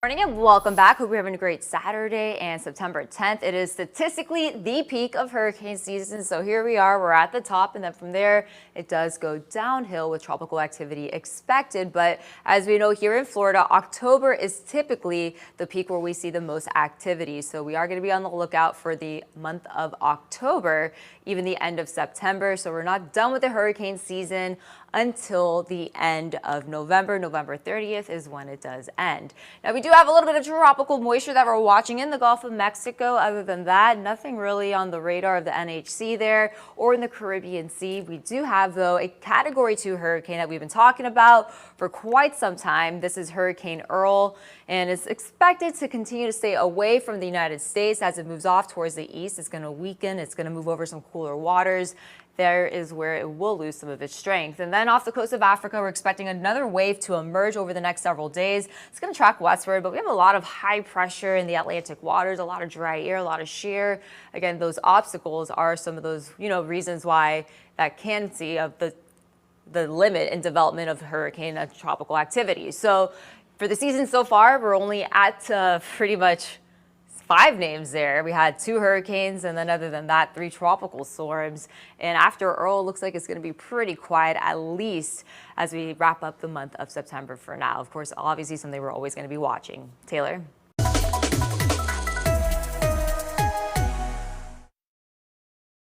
Morning and welcome back. Hope you're having a great Saturday and September 10th. It is statistically the peak of hurricane season. So here we are, we're at the top, and then from there it does go downhill with tropical activity expected. But as we know here in Florida, October is typically the peak where we see the most activity. So we are going to be on the lookout for the month of October, even the end of September. So we're not done with the hurricane season until the end of November. November 30th is when it does end. Now we do have a little bit of tropical moisture that we're watching in the Gulf of Mexico. Other than that, nothing really on the radar of the NHC there or in the Caribbean Sea. We do have, though, a Category 2 hurricane that we've been talking about for quite some time. This is Hurricane Earl, and it's expected to continue to stay away from the United States as it moves off towards the east. It's going to weaken. It's going to move over some cooler waters. There is where it will lose some of its strength. And then off the coast of Africa, we're expecting another wave to emerge over the next several days. It's going to track westward, but we have a lot of high pressure in the Atlantic waters, a lot of dry air, a lot of shear. Again, those obstacles are some of those, reasons why that can see of the limit in development of hurricane and tropical activity. So for the season so far, we're only at pretty much 5 names there. We had 2 hurricanes, and then other than that, 3 tropical storms. And after Earl, it looks like it's going to be pretty quiet, at least as we wrap up the month of September for now. Of course, obviously something we're always going to be watching. Taylor?